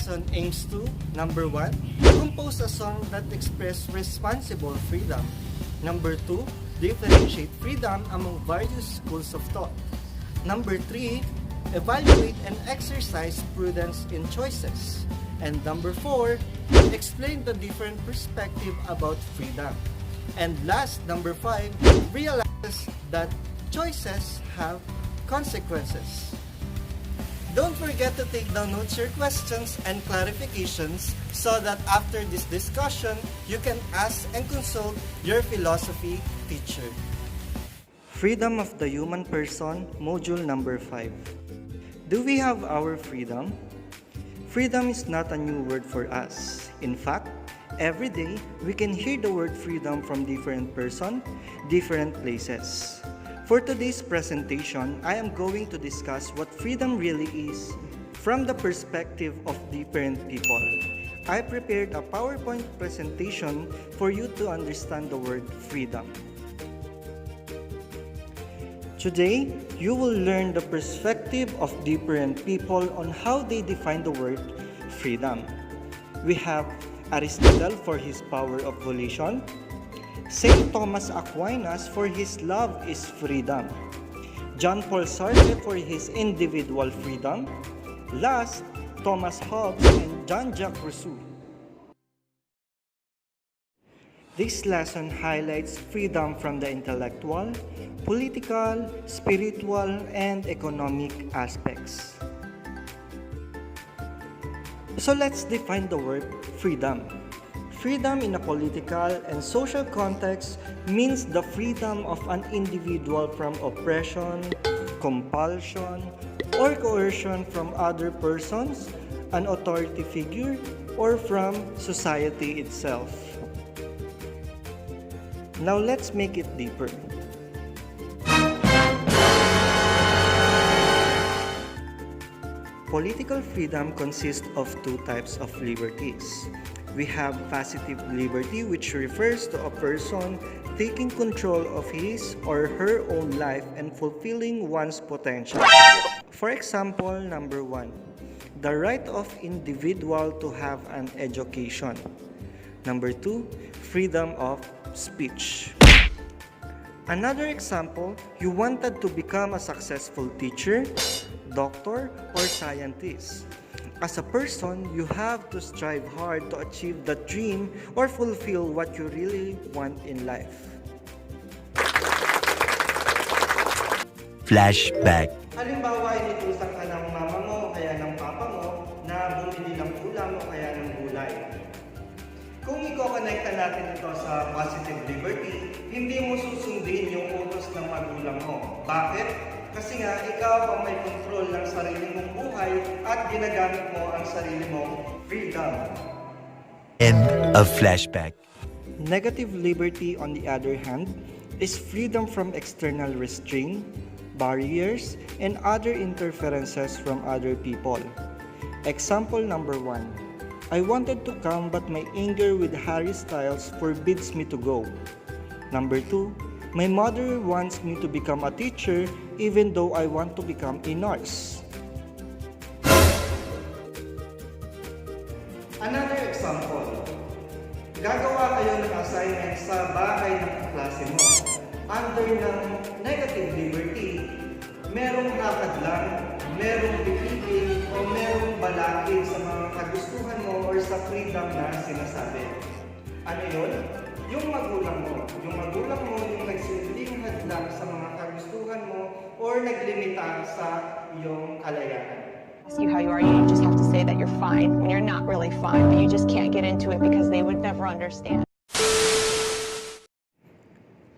lesson aims to, number 1, compose a song that expresses responsible freedom. Number 2, differentiate freedom among various schools of thought. Number 3, evaluate and exercise prudence in choices. And number 4, explain the different perspective about freedom. And last, number 5, realize that choices have consequences. Don't forget to take down notes your questions and clarifications so that after this discussion, you can ask and consult your philosophy teacher. Freedom of the Human Person, Module number 5. Do we have our freedom? Freedom is not a new word for us. In fact, every day, we can hear the word freedom from different persons, different places. For today's presentation, I am going to discuss what freedom really is from the perspective of different people. I prepared a PowerPoint presentation for you to understand the word freedom. Today, you will learn the perspective of different people on how they define the word freedom. We have Aristotle for his power of volition, St. Thomas Aquinas for his love is freedom, John Paul Sartre for his individual freedom, last, Thomas Hobbes and Jean-Jacques Rousseau. This lesson highlights freedom from the intellectual, political, spiritual, and economic aspects. So let's define the word freedom. Freedom in a political and social context means the freedom of an individual from oppression, compulsion, or coercion from other persons, an authority figure, or from society itself. Now let's make it deeper. Political freedom consists of two types of liberties. We have positive liberty, which refers to a person taking control of his or her own life and fulfilling one's potential. For example, number 1, the right of individual to have an education. Number 2, freedom of speech. Another example, you wanted to become a successful teacher, doctor, or scientist. As a person, you have to strive hard to achieve that dream or fulfill what you really want in life. Flashback. Halimbawa, inutusan ka ng mama mo o kaya ng papa mo na bumili ng ulam o kaya ng gulay. Kung i-connecta natin ito sa positive liberty, hindi mo susundin yung utos ng magulang mo. Bakit? Kasi nga, ikaw ang may control ng sarili mong buhay at ginagamit mo ang sarili mong freedom. End of flashback. Negative liberty, on the other hand, is freedom from external restraint, barriers, and other interferences from other people. Example number 1. I wanted to come but my anger with Harry Styles forbids me to go. Number 2. My mother wants me to become a teacher even though I want to become a nurse. Another example. Gagawa kayo ng assignment sa bahay ng klase mo. Under ng negative liberty, merong lakad lang, merong pipigil, o merong balakid sa mga kagustuhan mo or sa freedom na sinasabi. Ano yun? Yung magulang mo yung nagsilbing hadlang sa mga kagustuhan mo or naglimita sa iyong kalayaan. You how you are, you just have to say that you're fine when you're not really fine, but you just can't get into it because they would never understand.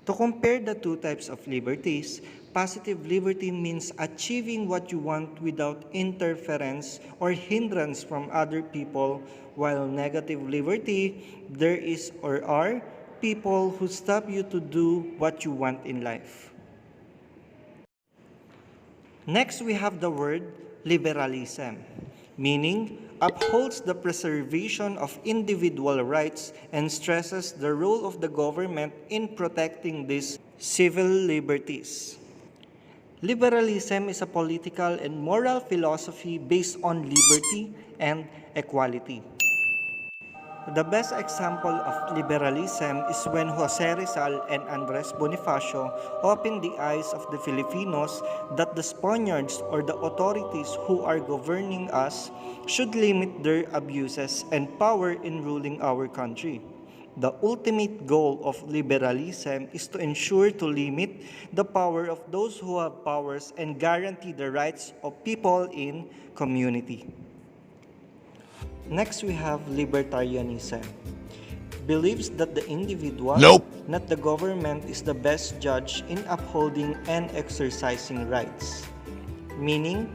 To compare the two types of liberties, positive liberty means achieving what you want without interference or hindrance from other people, while negative liberty, there is or are people who stop you to do what you want in life. Next, we have the word liberalism, meaning upholds the preservation of individual rights and stresses the role of the government in protecting these civil liberties. Liberalism is a political and moral philosophy based on liberty and equality. The best example of liberalism is when Jose Rizal and Andres Bonifacio opened the eyes of the Filipinos that the Spaniards or the authorities who are governing us should limit their abuses and power in ruling our country. The ultimate goal of liberalism is to ensure to limit the power of those who have powers and guarantee the rights of people in community. Next, we have libertarianism. Believes that the individual, not the government, is the best judge in upholding and exercising rights. Meaning,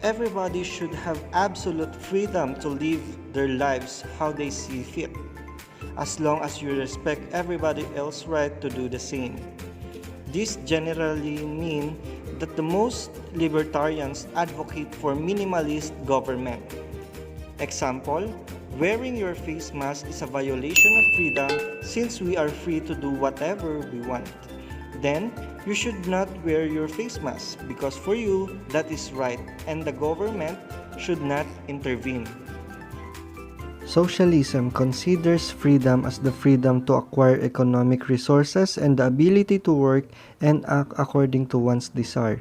everybody should have absolute freedom to live their lives how they see fit, as long as you respect everybody else's right to do the same. This generally means that the most libertarians advocate for minimalist government. Example, wearing your face mask is a violation of freedom since we are free to do whatever we want. Then, you should not wear your face mask because for you, that is right and the government should not intervene. Socialism considers freedom as the freedom to acquire economic resources and the ability to work and act according to one's desire.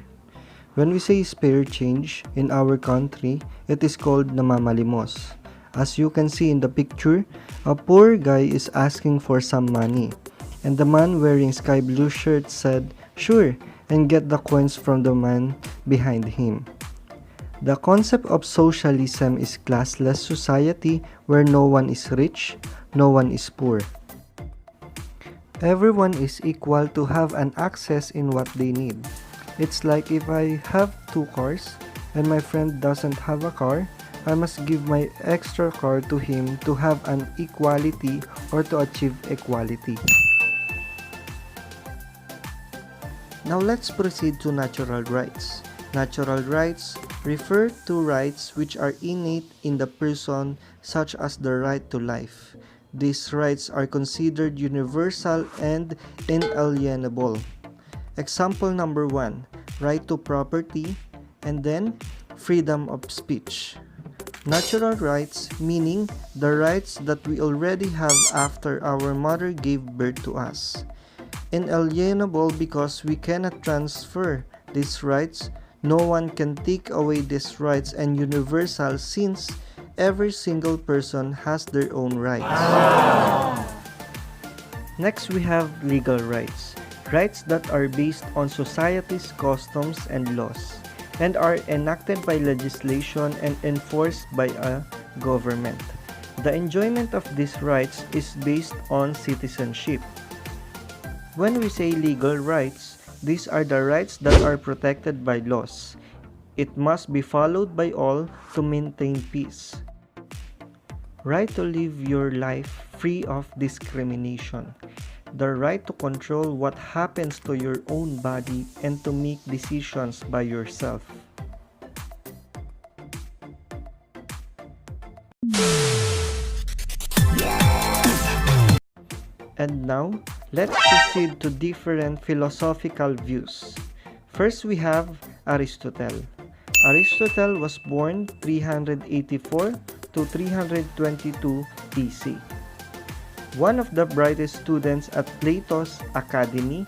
When we say spare change in our country, it is called namamalimos. As you can see in the picture, a poor guy is asking for some money, and the man wearing sky blue shirt said, "Sure," and get the coins from the man behind him. The concept of socialism is classless society where no one is rich, no one is poor. Everyone is equal to have an access in what they need. It's like if I have 2 cars and my friend doesn't have a car, I must give my extra car to him to have an equality or to achieve equality. Now let's proceed to natural rights. Natural rights refer to rights which are innate in the person, such as the right to life. These rights are considered universal and inalienable. Example number 1, right to property, and then freedom of speech. Natural rights meaning the rights that we already have after our mother gave birth to us. Inalienable because we cannot transfer these rights, no one can take away these rights, and universal since every single person has their own rights. Next, we have legal rights. Rights that are based on society's customs and laws and are enacted by legislation and enforced by a government. The enjoyment of these rights is based on citizenship. When we say legal rights, these are the rights that are protected by laws. It must be followed by all to maintain peace. Right to live your life free of discrimination. The right to control what happens to your own body and to make decisions by yourself. And now, let's proceed to different philosophical views. First, we have Aristotle. Aristotle was born 384 to 322 BC. One of the brightest students at Plato's academy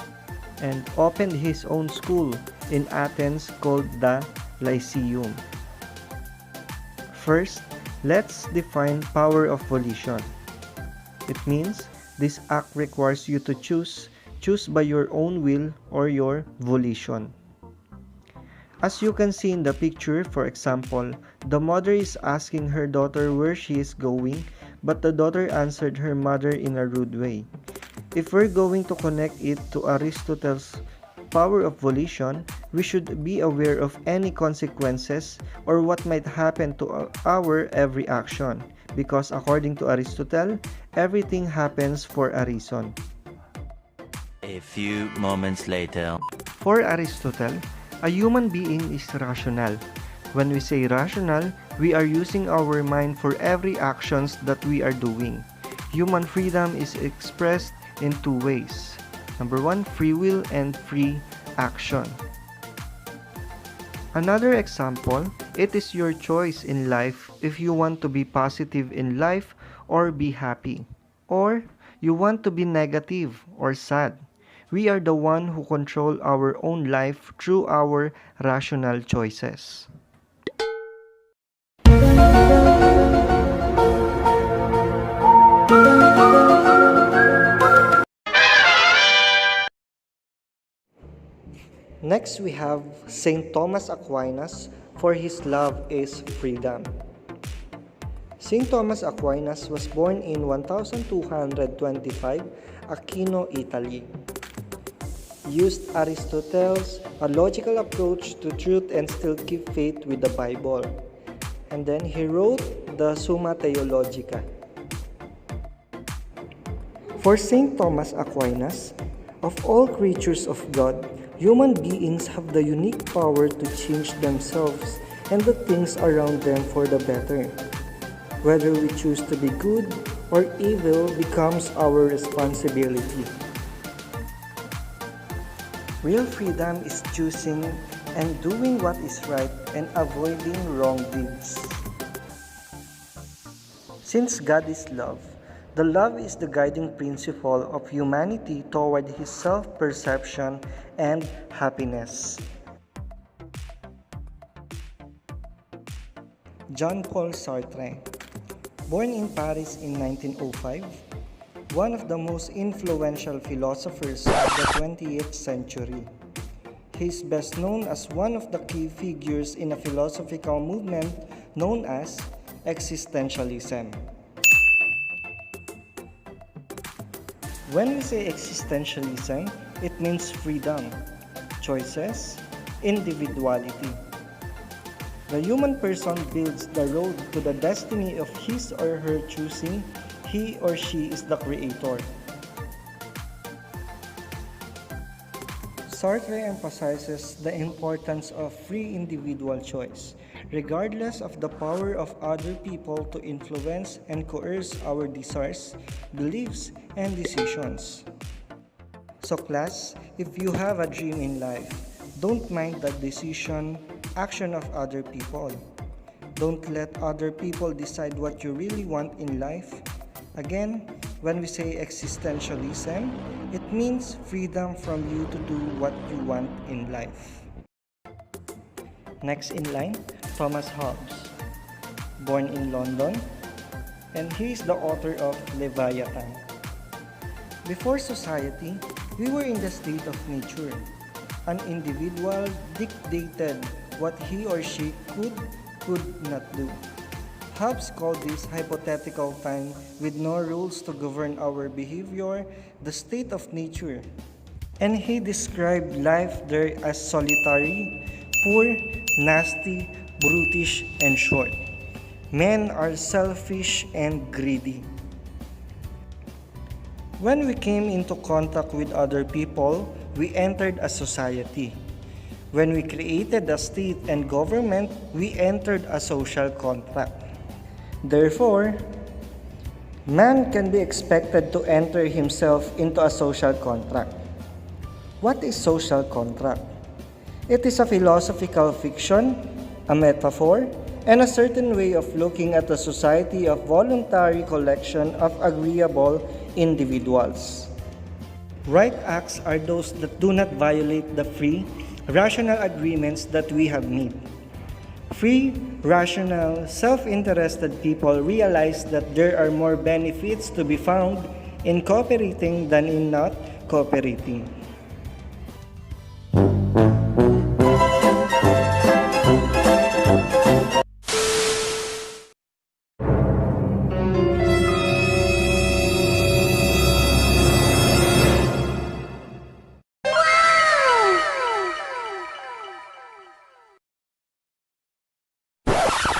and opened his own school in Athens called the Lyceum. First, let's define power of volition. It means this act requires you to choose by your own will or your volition. As you can see in the picture, for example, the mother is asking her daughter where she is going, but the daughter answered her mother in a rude way. If we're going to connect it to Aristotle's power of volition, we should be aware of any consequences or what might happen to our every action, because according to Aristotle, everything happens for a reason. A few moments later. For Aristotle, a human being is rational. When we say rational, we are using our mind for every actions that we are doing. Human freedom is expressed in 2 ways. Number 1, free will and free action. Another example, it is your choice in life if you want to be positive in life or be happy, or you want to be negative or sad. We are the one who control our own life through our rational choices. Next, we have Saint Thomas Aquinas, for his love is freedom. Saint Thomas Aquinas was born in 1225, Aquino, Italy. Used Aristotle's a logical approach to truth and still keep faith with the Bible. And then he wrote the Summa Theologica. For Saint Thomas Aquinas, of all creatures of God, human beings have the unique power to change themselves and the things around them for the better. Whether we choose to be good or evil becomes our responsibility. Real freedom is choosing and doing what is right and avoiding wrong deeds. Since God is love, the love is the guiding principle of humanity toward his self-perception and happiness. Jean-Paul Sartre, born in Paris in 1905, one of the most influential philosophers of the 20th century. He is best known as one of the key figures in a philosophical movement known as existentialism. When we say existentialism, it means freedom, choices, individuality. The human person builds the road to the destiny of his or her choosing. He or she is the creator. Sartre emphasizes the importance of free individual choice, regardless of the power of other people to influence and coerce our desires, beliefs, and decisions. So class, if you have a dream in life, don't mind the action of other people. Don't let other people decide what you really want in life. Again, when we say existentialism, it means freedom from you to do what you want in life. Next in line, Thomas Hobbes, born in London, and he is the author of Leviathan. Before society, we were in the state of nature. An individual dictated what he or she could not do. Hobbes called this hypothetical time with no rules to govern our behavior the state of nature. And he described life there as solitary, poor, nasty, brutish, and short. Men are selfish and greedy. When we came into contact with other people, we entered a society. When we created a state and government, we entered a social contract. Therefore, man can be expected to enter himself into a social contract. What is social contract? It is a philosophical fiction, a metaphor, and a certain way of looking at a society of voluntary collection of agreeable individuals. Right acts are those that do not violate the free, rational agreements that we have made. Free, rational, self-interested people realize that there are more benefits to be found in cooperating than in not cooperating.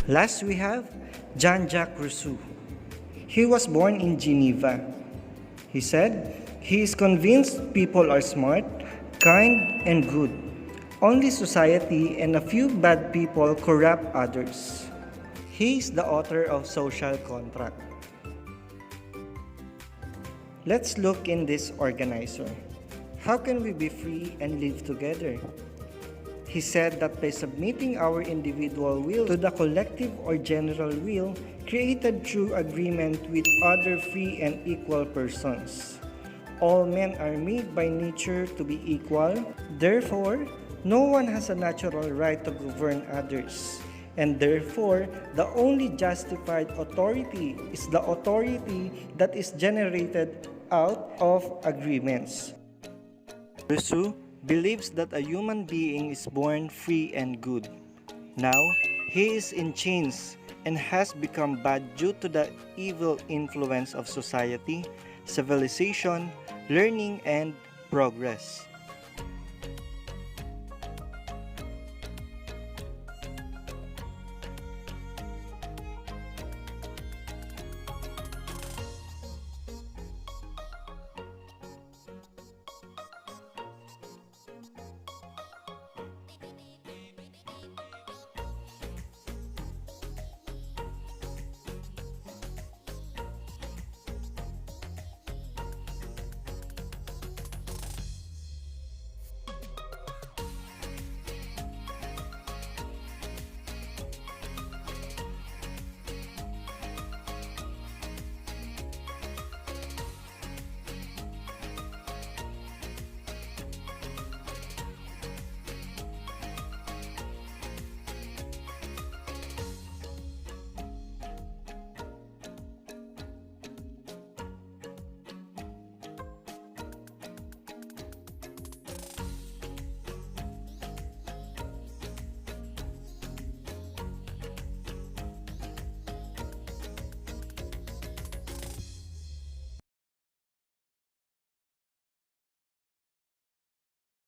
Last, we have Jean-Jacques Rousseau. He was born in Geneva. He said, he is convinced people are smart, kind, and good. Only society and a few bad people corrupt others. He is the author of Social Contract. Let's look in this organizer. How can we be free and live together? He said that by submitting our individual will to the collective or general will created through agreement with other free and equal persons, all men are made by nature to be equal. Therefore, no one has a natural right to govern others. And therefore, the only justified authority is the authority that is generated out of agreements. Rousseau believes that a human being is born free and good. Now, he is in chains and has become bad due to the evil influence of society, civilization, learning, and progress.